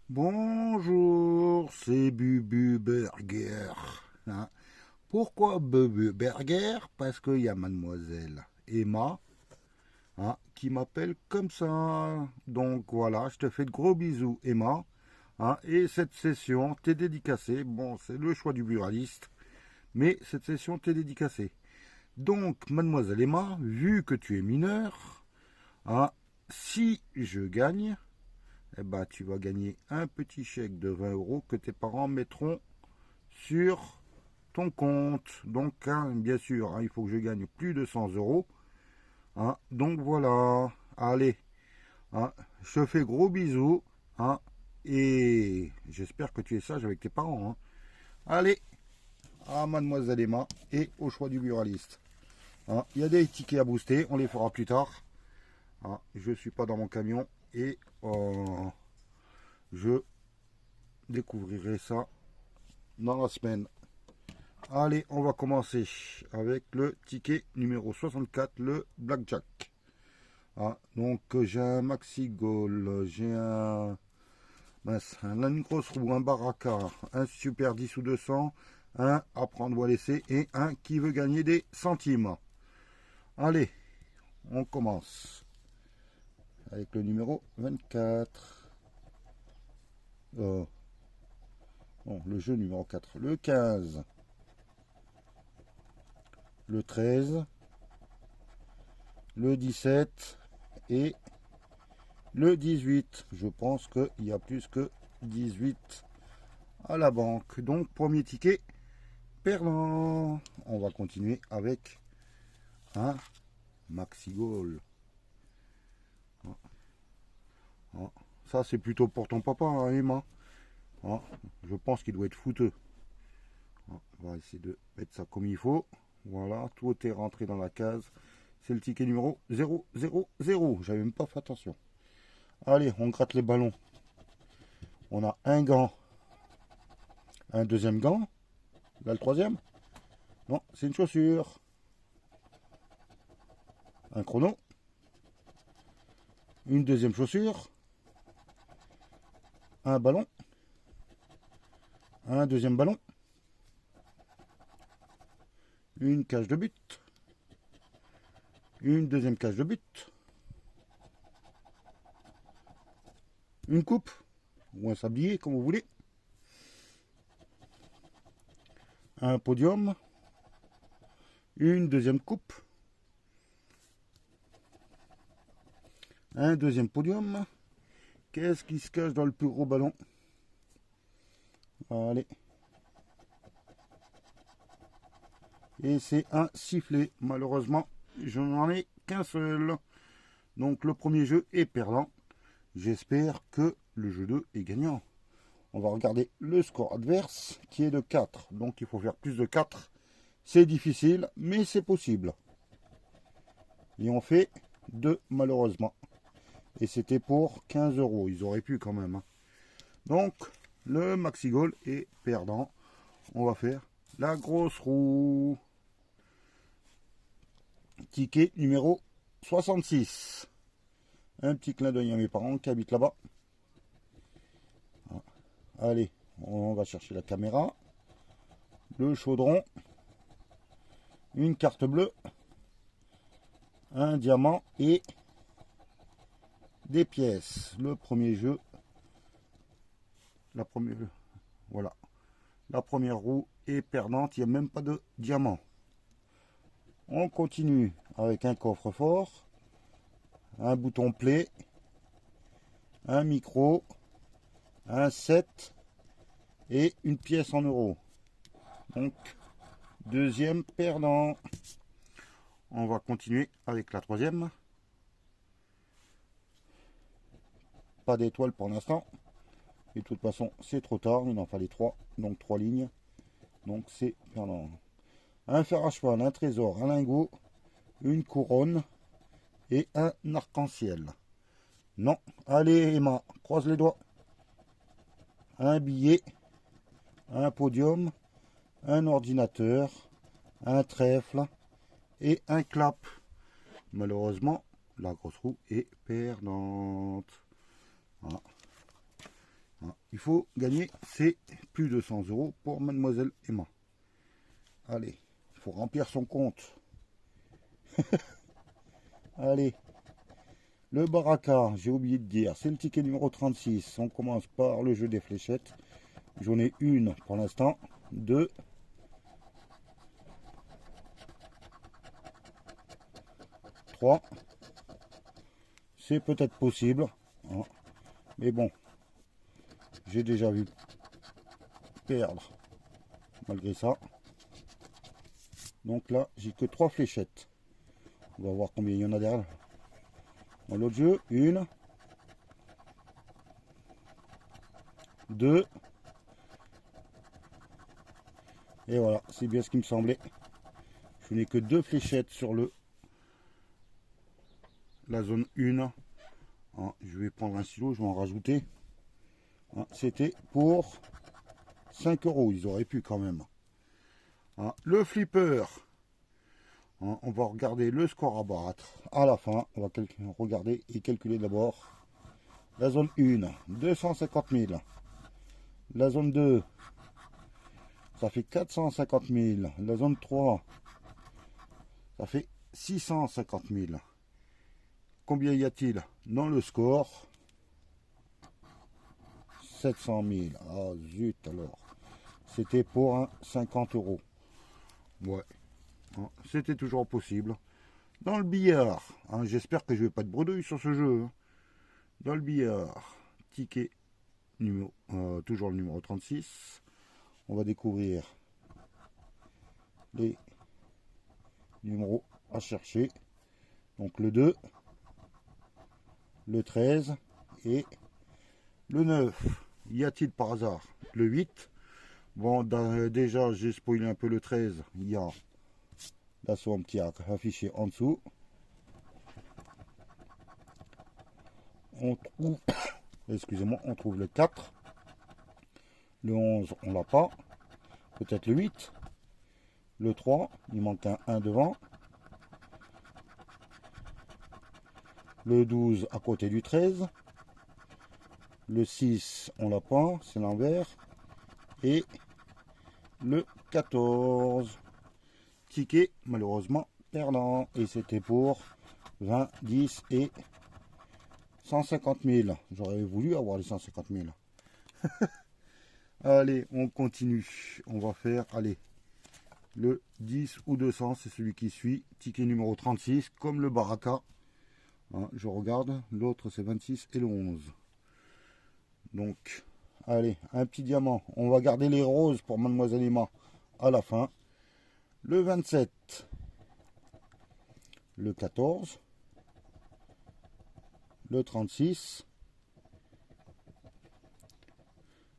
Bonjour, c'est Bubu Burger. Hein. Pourquoi Bubu Burger? Parce qu'il y a mademoiselle Emma qui m'appelle comme ça. Donc voilà, je te fais de gros bisous Emma. Et cette session t'est dédicacée. Bon, c'est le choix du buraliste, mais cette session t'est dédicacée. Donc mademoiselle Emma, vu que tu es mineure, si je gagne, eh ben, tu vas gagner un petit chèque de 20 euros que tes parents mettront sur ton compte. Donc, bien sûr, il faut que je gagne plus de 100 euros. Donc voilà. Allez, je te fais gros bisous. Et j'espère que tu es sage avec tes parents. Allez, à mademoiselle Emma et au choix du buraliste. Il y a des tickets à booster, on les fera plus tard. Je ne suis pas dans mon camion et je découvrirai ça dans la semaine. Allez, on va commencer avec le ticket numéro 64, le Blackjack. Donc j'ai un Maxi Goal, j'ai une grosse roue, un Baraka, un Super 10 ou 200, un à prendre ou à laisser et un qui veut gagner des centimes. Allez, on commence avec le numéro 24. Bon, le jeu numéro 4, le 15. Le 13, le 17 et le 18. Je pense qu'il y a plus que 18 à la banque. Donc, premier ticket perdant. On va continuer avec un Maxi Goal. Ça, c'est plutôt pour ton papa, Emma. Je pense qu'il doit être fouteux. On va essayer de mettre ça comme il faut. Voilà, tout est rentré dans la case. C'est le ticket numéro 000. J'avais même pas fait attention. Allez, on gratte les ballons. On a un gant, un deuxième gant. Là, le troisième. Non, c'est une chaussure. Un chrono. Une deuxième chaussure. Un ballon. Un deuxième ballon. Une cage de but. Une deuxième cage de but. Une coupe. Ou un sablier, comme vous voulez. Un podium. Une deuxième coupe. Un deuxième podium. Qu'est-ce qui se cache dans le plus gros ballon? Allez. Et c'est un sifflet. Malheureusement, je n'en ai qu'un seul. Donc le premier jeu est perdant. J'espère que le jeu 2 est gagnant. On va regarder le score adverse qui est de 4. Donc il faut faire plus de 4. C'est difficile, mais c'est possible. Et on fait 2 malheureusement. Et c'était pour 15 euros. Ils auraient pu quand même. Donc le Maxi Goal est perdant. On va faire la grosse roue. Ticket numéro 66. Un petit clin d'œil à mes parents qui habitent là-bas. Allez, on va chercher la caméra. Le chaudron. Une carte bleue. Un diamant et des pièces. Le premier jeu. Voilà. La première roue est perdante. Il n'y a même pas de diamant. On continue avec un coffre-fort. Un bouton play. Un micro. Un 7 et une pièce en euros. Donc, deuxième perdant. On va continuer avec la troisième. Pas d'étoile pour l'instant. Et de toute façon, c'est trop tard. Il en fallait 3. Donc 3 lignes. Donc c'est perdant. Un fer à cheval, un trésor, un lingot, une couronne et un arc-en-ciel. Non. Allez Emma, croise les doigts. Un billet, un podium, un ordinateur, un trèfle et un clap. Malheureusement, la grosse roue est perdante. il faut gagner, c'est plus de 100 € pour mademoiselle Emma. Allez, il faut remplir son compte. Allez, le baraka, j'ai oublié de dire, c'est le ticket numéro 36. On commence par le jeu des fléchettes. J'en ai une pour l'instant, 2, 3. C'est peut-être possible, hein, mais bon, j'ai déjà vu perdre malgré ça. Donc là, j'ai que 3 fléchettes. On va voir combien il y en a derrière. Dans l'autre jeu, 1, 2. Et voilà, c'est bien ce qui me semblait. Je n'ai que 2 fléchettes sur la zone 1. Hein, je vais prendre un stylo, je vais en rajouter. Hein, c'était pour 5 €. Ils auraient pu quand même. Hein, le flipper. Hein, on va regarder le score à battre à la fin. On va regarder et calculer d'abord. La zone 1, 250 000. La zone 2, ça fait 450 000. La zone 3, ça fait 650 000. Combien y a-t-il dans le score? 700 000. Ah zut alors. C'était pour un 50 €. Ouais. Hein, c'était toujours possible. Dans le billard, hein, j'espère que je vais pas de bredouille sur ce jeu. Hein. Dans le billard, ticket numéro, toujours le numéro 36. On va découvrir les numéros à chercher. Donc le 2, le 13 et le 9. Y a-t-il par hasard le 8? Bon, déjà j'ai spoilé un peu le 13. Il y a la somme qui a affiché en dessous. On trouve, excusez-moi, on trouve le 4. Le 11, on l'a pas. Peut-être le 8. Le 3, il manque un 1 devant. Le 12 à côté du 13. Le 6, on l'a pas, c'est l'envers. Et le 14. Ticket, malheureusement, perdant. Et c'était pour 20, 10 et 150 000. J'aurais voulu avoir les 150 000. Allez, on continue. On va faire, allez, le 10 ou 200, c'est celui qui suit. Ticket numéro 36, comme le baraka. Hein, je regarde, l'autre c'est 26 et le 11. Donc, allez, un petit diamant. On va garder les roses pour mademoiselle Emma à la fin. Le 27, le 14, le 36,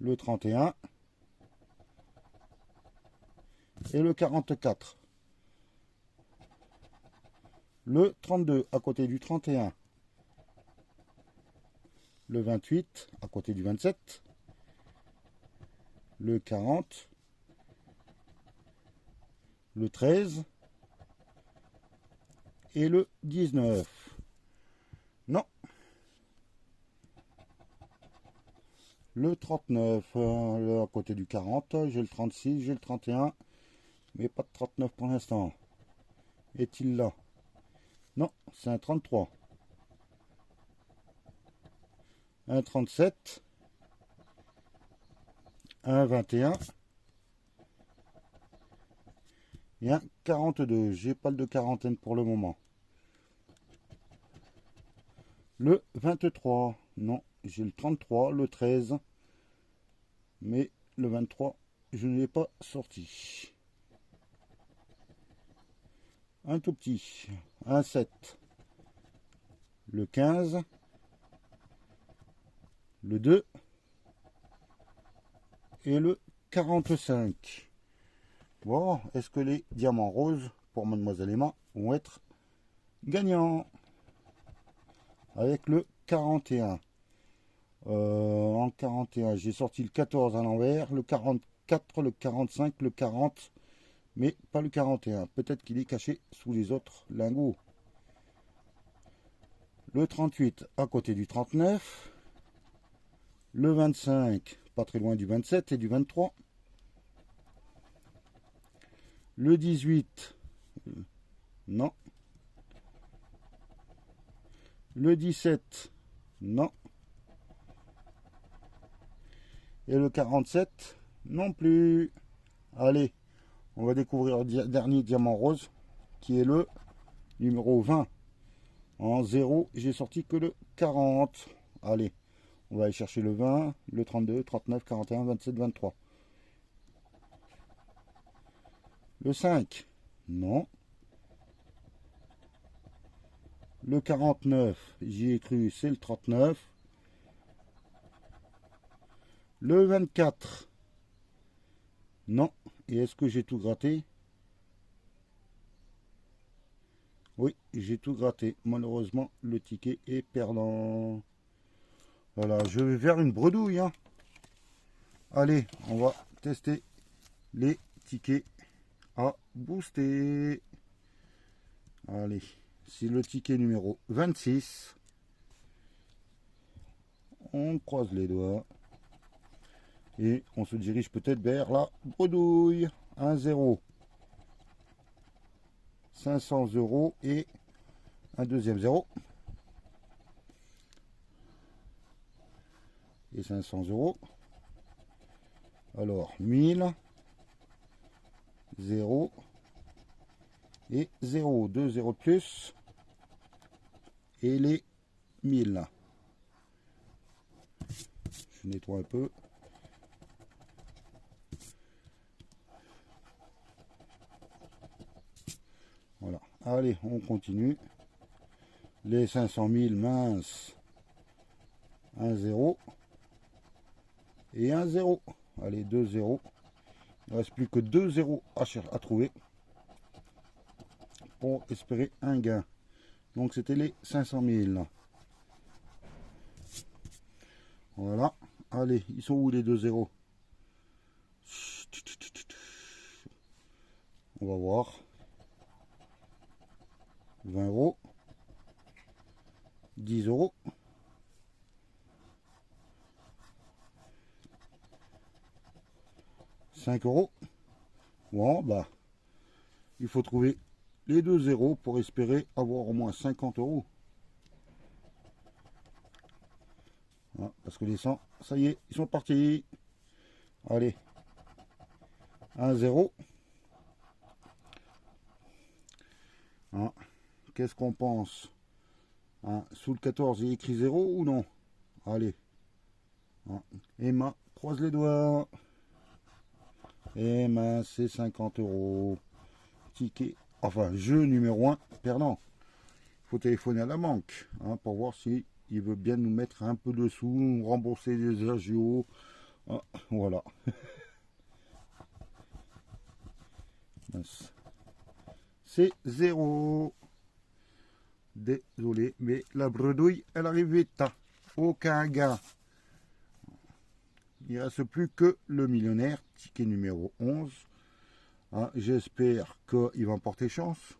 le 31 et le 44. Le 32 à côté du 31. Le 28 à côté du 27. Le 40. Le 13. Et le 19. Non. Le 39 à côté du 40. J'ai le 36, j'ai le 31. Mais pas de 39 pour l'instant. Est-il là? Non, c'est un 33. Un 37. Un 21. Et un 42. J'ai pas le de quarantaine pour le moment. Le 23. Non, j'ai le 33, le 13. Mais le 23, je ne l'ai pas sorti. Un tout petit. Un 7. Le 15. Le 2. Et le 45. Bon, est-ce que les diamants roses pour mademoiselle Emma vont être gagnants? Avec le 41. En 41, j'ai sorti le 14 à l'envers, le 44, le 45, le 40, mais pas le 41. Peut-être qu'il est caché sous les autres lingots. Le 38 à côté du 39. Le 25, pas très loin du 27 et du 23. Le 18, non. Le 17, non. Et le 47, non plus. Allez, on va découvrir le dernier diamant rose, qui est le numéro 20. En 0, j'ai sorti que le 40. Allez, on va aller chercher le 20, le 32, 39, 41, 27, 23. Le 5, non. Le 49, j'y ai cru, c'est le 39. Le 24, non. Et est-ce que j'ai tout gratté? Oui, j'ai tout gratté. Malheureusement, le ticket est perdant. Voilà, je vais vers une bredouille. Hein. Allez, on va tester les tickets à booster. Allez, c'est le ticket numéro 26. On croise les doigts. Et on se dirige peut-être vers la bredouille. 1-0. 500 € et un deuxième 0. Et 500 €. Alors, 1000. 0. Et 0. 2 0 de plus. Et les 1000. Je nettoie un peu. Voilà. Allez, on continue. Les 500 000, mince. 1 0. Et 1 0. Allez, 2 0. Il ne reste plus que 2 0 à trouver. Pour espérer un gain. Donc c'était les 500 000. Voilà. Allez, ils sont où les 2 0? On va voir. 20 €. 10 €. 5 €. Bon, bah, il faut trouver les 2 0 pour espérer avoir au moins 50 €. Voilà, parce que les 100, ça y est, ils sont partis. Allez. 1 0. Hein, qu'est-ce qu'on pense? Hein, sous le 14, il y a écrit 0 ou non? Allez. Hein, Emma, croise les doigts. Emma, c'est 50 €. Ticket, enfin, jeu numéro 1, perdant. Il faut téléphoner à la banque hein, pour voir si il veut bien nous mettre un peu de sous, nous rembourser les agios. Ah, voilà. C'est 0. Désolé, mais la bredouille, elle arrive vite. Aucun gain. Il ne reste plus que le millionnaire, ticket numéro 11. Hein, j'espère qu'il va me porter chance.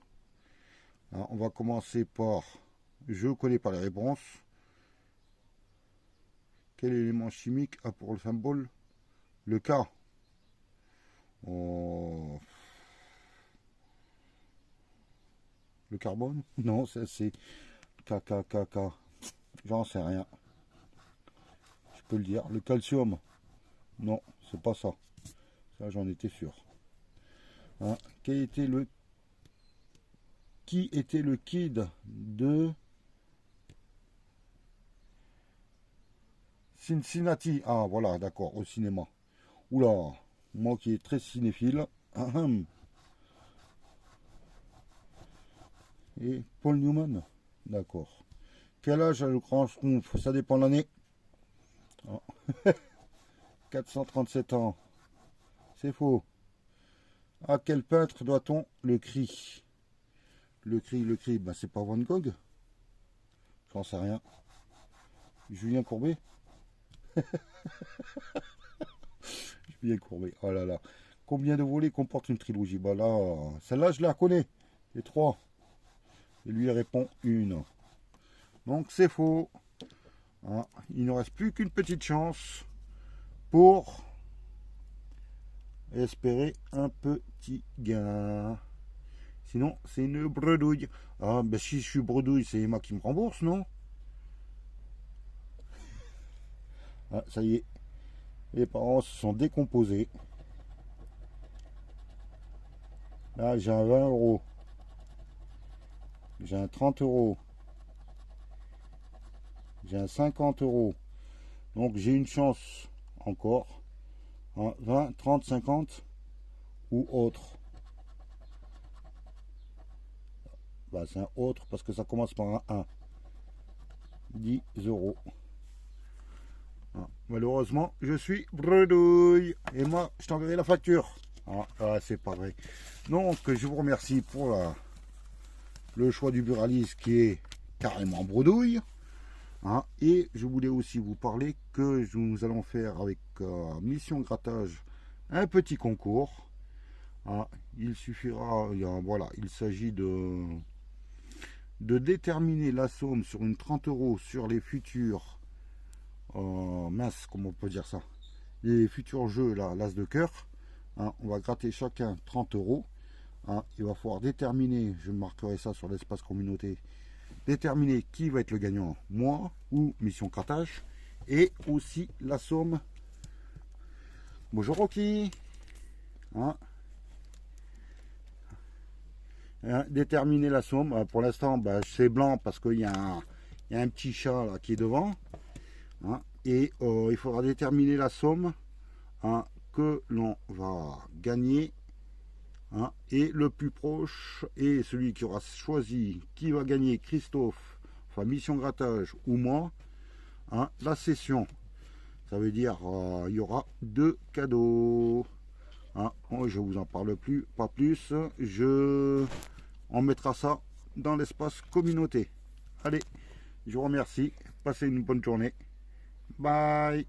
Hein, on va commencer par, je ne connais pas les réponses. Quel élément chimique a pour le symbole le K? Oh. Le carbone? Non, ça c'est KKKK. J'en sais rien. Je peux le dire. Le calcium? Non, c'est pas ça. Ça, j'en étais sûr. Hein, qui était le kid de Cincinnati? Ah, voilà, d'accord, au cinéma. Oula, moi qui est très cinéphile. Et Paul Newman? D'accord. Quel âge a le grand Schtroumpf? Ça dépend de l'année. Oh. 437 ans. C'est faux. À quel peintre doit-on le cri? Le cri, ben c'est pas Van Gogh. J'en sais rien. Julien Courbet? Julien Courbet, oh là là. Combien de volets comporte une trilogie? Bah là, celle-là je la connais. Les 3. Et lui il répond 1. Donc c'est faux. Hein, il ne reste plus qu'une petite chance pour espérer un petit gain. Sinon, c'est une bredouille. Ah, ben si je suis bredouille, c'est Emma qui me rembourse, non? Ah, ça y est, les parents se sont décomposés. Là, j'ai un 20 euros. J'ai un 30 euros. J'ai un 50 euros. Donc, j'ai une chance encore. Hein, 20, 30, 50 ou autre. Bah, c'est un autre parce que ça commence par un 1. 10 euros. Ah, malheureusement, je suis bredouille. Et moi, je t'enverrai la facture. Ah, c'est pas vrai. Donc, je vous remercie pour le choix du buraliste qui est carrément bredouille. Hein, et je voulais aussi vous parler que nous allons faire avec Mission Grattage un petit concours. Hein, il suffira, voilà, il s'agit de déterminer la somme sur une 30 euros sur les futurs, mince, comment on peut dire ça, les futurs jeux, là, l'as de cœur. Hein, on va gratter chacun 30 euros. Hein, il va falloir déterminer, je marquerai ça sur l'espace communauté, déterminer qui va être le gagnant, moi ou Mission Grattage, et aussi la somme. Bonjour Rocky. Hein, déterminer la somme. Pour l'instant, bah, c'est blanc parce qu'il y a un petit chat là qui est devant. Hein, et il faudra déterminer la somme, hein, que l'on va gagner. Hein, et le plus proche est celui qui aura choisi qui va gagner, Christophe, enfin Mission Grattage ou moi, hein, la session. Ça veut dire il y aura 2 cadeaux. Hein, je vous en parle pas plus. On mettra ça dans l'espace communauté. Allez, je vous remercie. Passez une bonne journée. Bye.